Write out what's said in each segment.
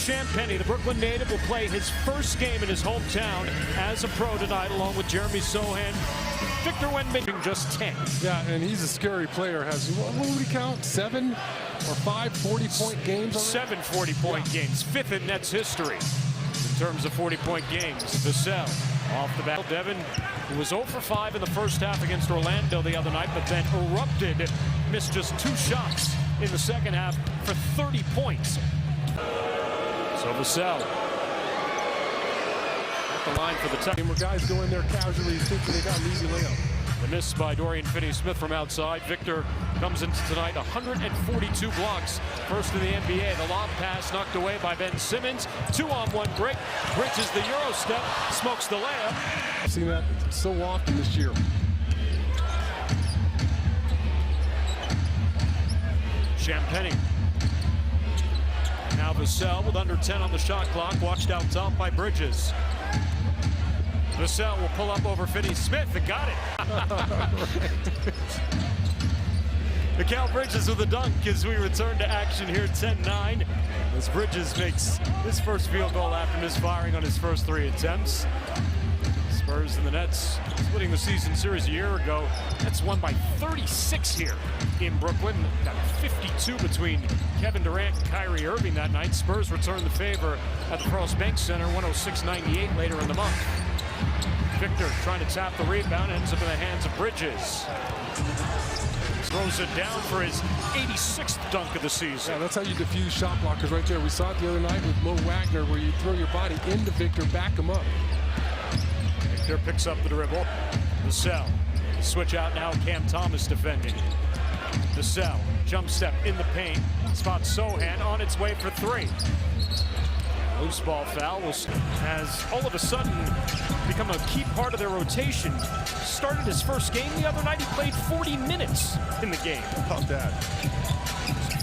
Champagny, the Brooklyn native, will play his first game in his hometown as a pro tonight, along with Jeremy Sohan. Victor Wembanyama just 10. Yeah, and he's a scary player. Has, what would he count? 7 or 5 40-point games already? 7 40-point games, 5th in Nets history in terms of 40-point games. VASSELL off the bat. Devin, who was 0 for 5 in the first half against Orlando the other night, but then erupted, missed just 2 shots in the second half for 30 points. So VASSELL at the line for the touch. Where guys go in there casually thinking they got an easy layup. The miss by Dorian Finney-Smith from outside. Victor comes into tonight 142 blocks. First in the NBA. The lob pass knocked away by Ben Simmons. 2-on-1 break. Bridges the Euro step. Smokes the layup. I've seen that so often this year. Champagny. Now VASSELL with under 10 on the shot clock. Watched out top by Bridges. VASSELL will pull up over Finney-Smith and got it. Mikal Bridges with a dunk as we return to action here, 10-9. As Bridges makes his first field goal after misfiring on his first 3 attempts. Spurs and the Nets splitting the season series a year ago. Nets won by 36 here in Brooklyn. Got 52 between Kevin Durant and Kyrie Irving that night. Spurs return the favor at the Frost Bank Center, 106-98 later in the month. Victor trying to tap the rebound, ends up in the hands of Bridges. Throws it down for his 86th dunk of the season. Yeah, that's how you diffuse shot blockers right there. We saw it the other night with Mo Wagner, where you throw your body into Victor, back him up. Victor picks up the dribble. VASSELL. Switch out now, Cam Thomas defending. VASSELL, jump step in the paint. Spots Sohan on its way for 3. Loose ball foul has all of a sudden become a key part of their rotation. Started his first game the other night. He played 40 minutes in the game. How about that?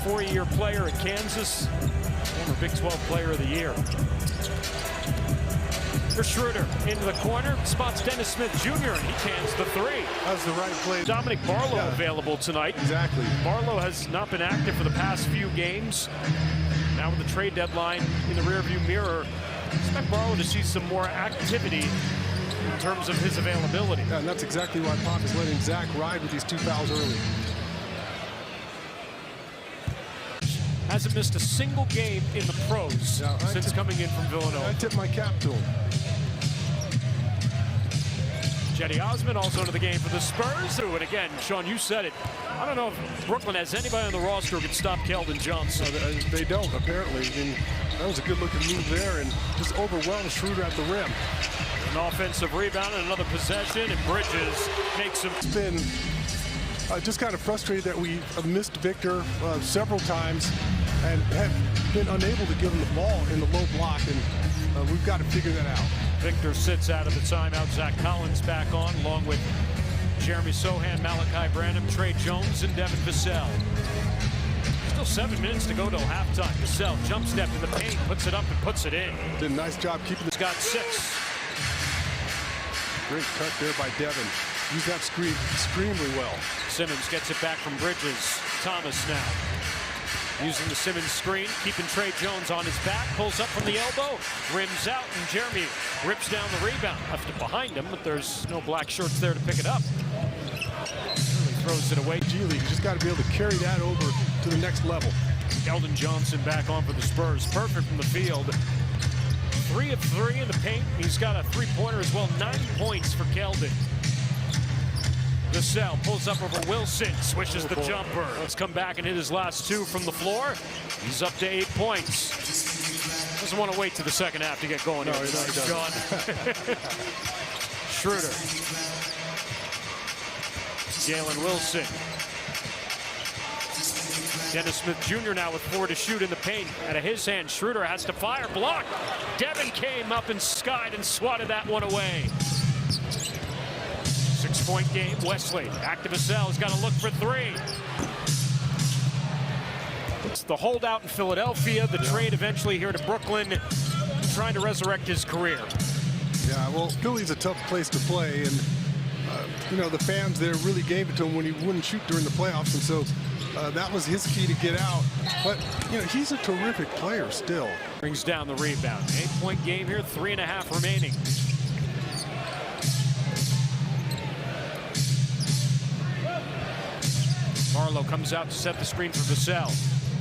4-year player at Kansas, former Big 12 Player of the Year. For Schroeder into the corner, spots Dennis Smith Jr. and he cans the 3. That's the right play. Dominic Barlow available tonight. Exactly. Barlow has not been active for the past few games. Now with the trade deadline in the rearview mirror, expect Barlow to see some more activity in terms of his availability. Yeah, and that's exactly why Pop is letting Zach ride with these 2 fouls early. Hasn't missed a single game in the pros since coming in from Villanova. I tip my cap to him. Cedi Osman also into the game for the Spurs. And again, Sean, you said it. I don't know if Brooklyn has anybody on the roster who can stop Keldon Johnson. They don't, apparently. And that was a good-looking move there, and just overwhelmed Schroeder at the rim. An offensive rebound and another possession, and Bridges makes him. It's been just kind of frustrated that we missed Victor several times and have been unable to give him the ball in the low block, and we've got to figure that out. Victor sits out of the timeout. Zach Collins back on, along with Jeremy Sohan, Malachi Branham, Trey Jones, and Devin VASSELL. Still 7 minutes to go till halftime. VASSELL jump step in the paint, puts it up and puts it in. Did a nice job keeping this. Got 6. Great cut there by Devin. Used that screen extremely well. Simmons gets it back from Bridges. Thomas now using the Simmons screen, keeping Trey Jones on his back, pulls up from the elbow, rims out, and Jeremy rips down the rebound. Left it behind him, but there's no black shorts there to pick it up. Really throws it away. G League, you just got to be able to carry that over to the next level. Keldon Johnson back on for the Spurs. Perfect from the field. 3 of 3 in the paint. He's got a 3-pointer as well. 9 points for Keldon. VASSELL pulls up over Wilson, swishes the jumper. Let's come back and hit his last 2 from the floor. He's up to 8 points. Doesn't want to wait to the second half to get going. No, he doesn't. Schroeder. Jalen Wilson. Dennis Smith Jr. now with 4 to shoot in the paint. Out of his hand, Schroeder has to fire. Block. Devin came up and skied and swatted that one away. 6-point game. Wesley. Back to VASSELL. He's got to look for 3. It's the holdout in Philadelphia. The trade eventually here to Brooklyn, trying to resurrect his career. Yeah, well, Philly's a tough place to play, and you know, the fans there really gave it to him when he wouldn't shoot during the playoffs, and so That was his key to get out. But, you know, he's a terrific player still. Brings down the rebound. 8-point game here, 3.5 remaining. Barlow comes out to set the screen for Vassell.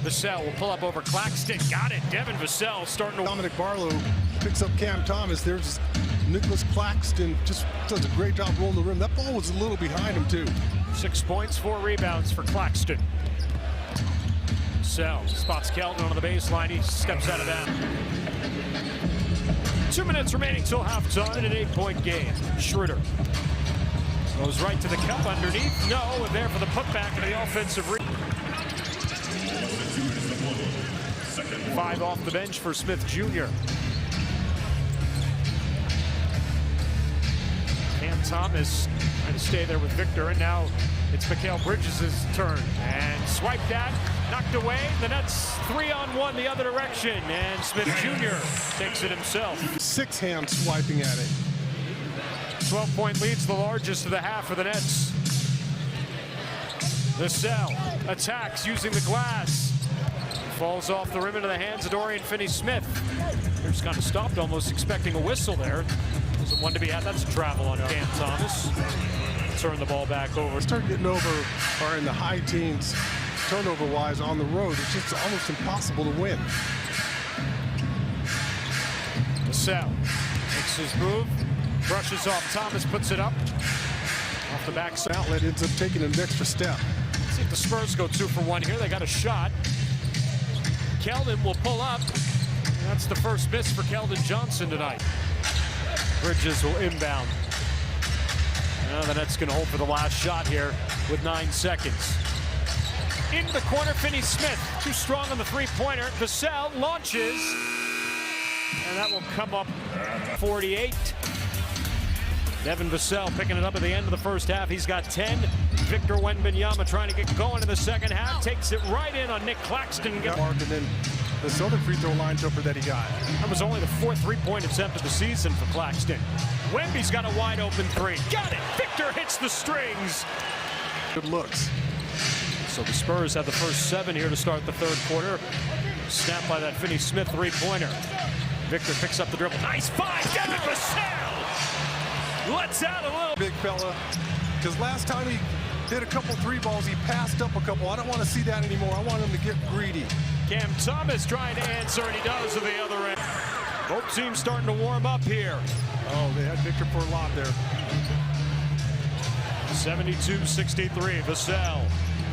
Vassell will pull up over Claxton. Got it. Devin Vassell starting to... Dominic Barlow picks up Cam Thomas. There's Nicholas Claxton. Just does a great job rolling the rim. That ball was a little behind him, too. 6 points, 4 rebounds for Claxton. Vassell spots Keldon on the baseline. He steps out of that. 2 minutes remaining till halftime in an 8-point game. Schroeder goes right to the cup underneath. No, and there for the putback of the offensive rebound. 5 off the bench for Smith Jr. Cam Thomas trying to stay there with Victor, and now it's Mikal Bridges' turn. And swipe that, knocked away. The Nets 3-on-1 the other direction, and Smith Jr. takes it himself. 6 hands swiping at it. 12-point lead's the largest of the half for the Nets. Vassell attacks using the glass. Falls off the rim into the hands of Dorian Finney-Smith. They're just kind of stopped, almost expecting a whistle there. Wasn't one to be had. That's a travel on Cam Thomas. Turn the ball back over. Start getting over, or in the high teens, turnover-wise on the road. It's just almost impossible to win. Vassell makes his move. Brushes off Thomas, puts it up. Off the back side. Outlet ends up taking an extra step. Let's see if the Spurs go 2 for 1 here. They got a shot. Keldon will pull up. That's the first miss for Keldon Johnson tonight. Bridges will inbound. Now the Nets can hold for the last shot here with 9 seconds. Into the corner, Finney-Smith. Too strong on the three-pointer. Vassell launches. And that will come up 48. Devin Vassell picking it up at the end of the first half. He's got 10. Victor Wembanyama trying to get going in the second half. Takes it right in on Nick Claxton. Mark, and then this other free throw line jumper that he got. That was only the 4th three-point attempt of the season for Claxton. Wemby's got a wide open 3. Got it! Victor hits the strings. Good looks. So the Spurs have the first 7 here to start the third quarter. Snapped by that Finney-Smith three-pointer. Victor picks up the dribble. Nice 5. Devin Vassell lets out a little. Big fella. Because last time he did a couple 3 balls, he passed up a couple. I don't want to see that anymore. I want him to get greedy. Cam Thomas trying to answer, and he does to the other end. Both teams starting to warm up here. Oh, they had Victor for a lot there. 72-63, Vassell.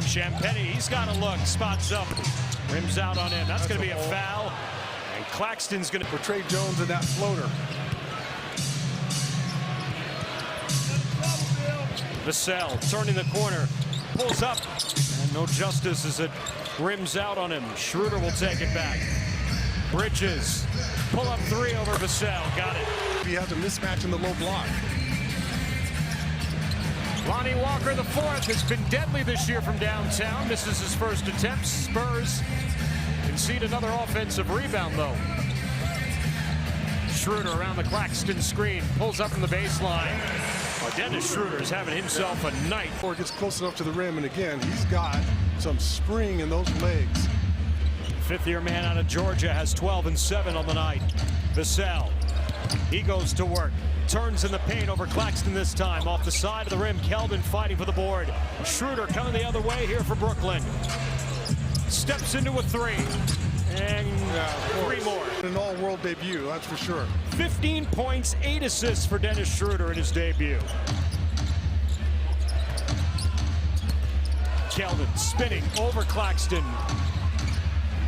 Champagny, he's got a look, spots up, rims out on him. That's going to be a foul, and Claxton's going to... For Trey Jones and that floater. Vassell turning the corner, pulls up, and no justice as it rims out on him. Schroeder will take it back. Bridges, pull up 3 over Vassell, got it. He has a mismatch in the low block. Lonnie Walker, the 4th, has been deadly this year from downtown. Misses his first attempt. Spurs concede another offensive rebound, though. Schroeder around the Claxton screen, pulls up from the baseline. Oh, Dennis Schroeder is having himself a night. Or gets close enough to the rim, and again, he's got some spring in those legs. 5th-year man out of Georgia has 12 and 7 on the night. Vassell, he goes to work. Turns in the paint over Claxton this time. Off the side of the rim, Keldon fighting for the board. Schroeder coming the other way here for Brooklyn. Steps into a 3. And 3 more. An all-world debut, that's for sure. 15 points, 8 assists for Dennis Schroeder in his debut. Keldon spinning over Claxton.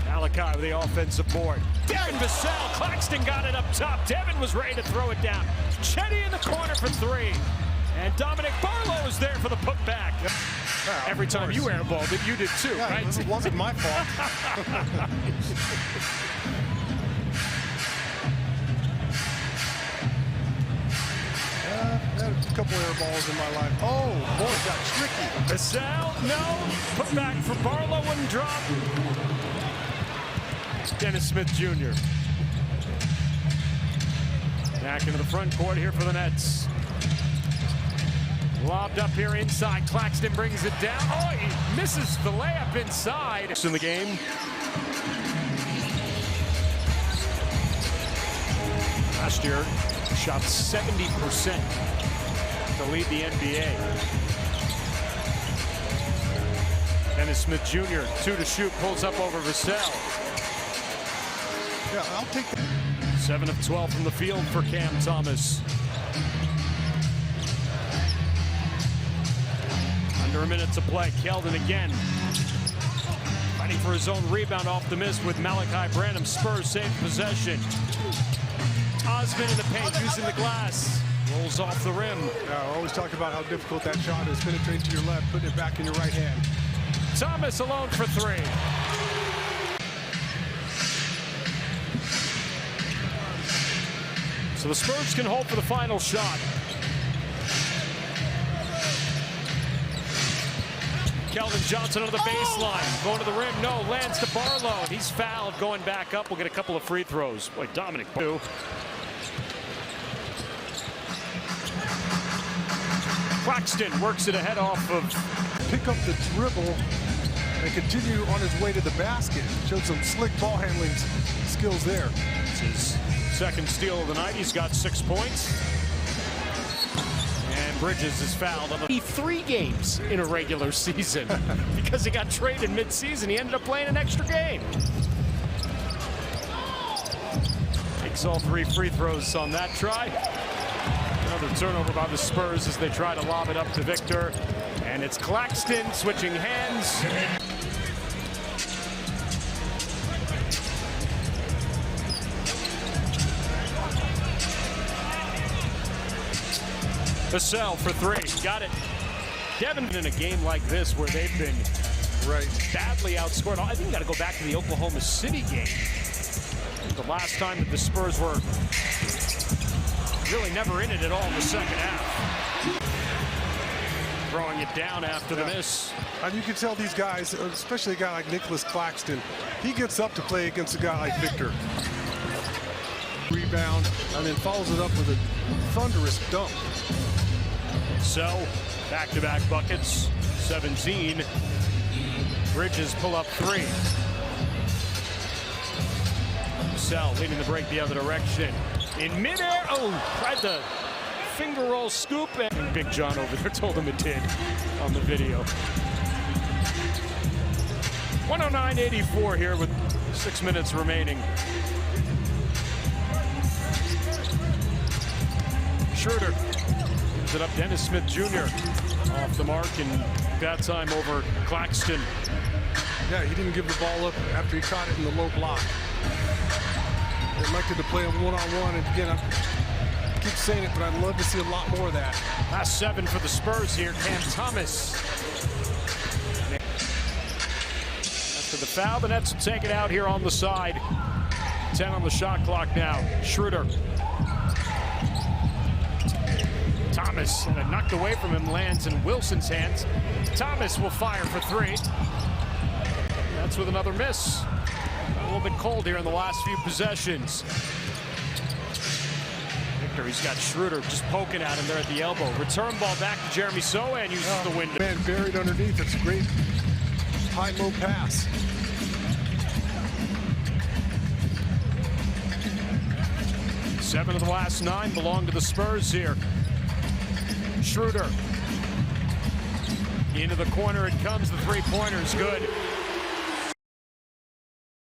Malachi with the offensive board. Devin Vassell, Claxton got it up top. Devin was ready to throw it down. Chetty in the corner for 3. And Dominic Barlow is there for the putback. Every time you airballed it, you did too, right? It wasn't my fault. I've had a couple air balls in my life. Oh, boy, it got tricky. Vassell, no. Put back for Barlow, wouldn't drop. Dennis Smith Jr. Back into the front court here for the Nets. Lobbed up here inside. Claxton brings it down. Oh, he misses the layup inside. In the game. Last year, shot 70% to lead the NBA. Dennis Smith Jr., 2 to shoot, pulls up over VASSELL. Yeah, I'll take that. 7 of 12 from the field for Cam Thomas. Under a minute to play. Keldon again. Fighting for his own rebound off the miss with Malachi Branham. Spurs save possession. Osman in the paint using the glass. Rolls off the rim. Yeah, I always talk about how difficult that shot is. Penetrating to your left, putting it back in your right hand. Thomas alone for 3. So the Spurs can hope for the final shot. Keldon Johnson on the baseline, going to the rim, no, lands to Barlow. He's fouled, going back up. We'll get a couple of free throws. Boy, Dominic. Claxton works it ahead off of. Pick up the dribble and continue on his way to the basket. Showed some slick ball handling skills there. It's his second steal of the night. He's got 6 points. And Bridges is fouled on the 3 games in a regular season because he got traded mid-season. He ended up playing an extra game. Takes all 3 free throws on that try. Another turnover by the Spurs as they try to lob it up to Victor. And it's Claxton switching hands. VASSELL for 3, got it. Devin in a game like this where they've been badly outscored. I think you got to go back to the Oklahoma City game. The last time that the Spurs were really never in it at all in the second half. Throwing it down after the miss. And you can tell these guys, especially a guy like Nicholas Claxton, he gets up to play against a guy like Victor. Rebound, and then follows it up with a thunderous dunk. So, back-to-back buckets, 17. Bridges pull up 3. VASSELL leading the break the other direction. In midair, tried the finger roll scoop, and Big John over there told him it did on the video. 109-84 here with 6 minutes remaining. Schroeder gives it up. Dennis Smith Jr. off the mark, and that time over Claxton. Yeah, he didn't give the ball up after he caught it in the low block. They elected to play a one-on-one, and again, I keep saying it, but I'd love to see a lot more of that. Last 7 for the Spurs here. Cam Thomas. After the foul, the Nets will take it out here on the side. 10 on the shot clock now. Schroeder. Thomas, and it knocked away from him, lands in Wilson's hands. Thomas will fire for 3. That's with another miss. A little bit cold here in the last few possessions. Victor, he's got Schroeder just poking at him there at the elbow. Return ball back to Jeremy Sohan, uses the window. Man buried underneath. It's a great high-low pass. Seven of the last 9 belong to the Spurs here. Schroeder. Into the corner it comes. The 3-pointer's good.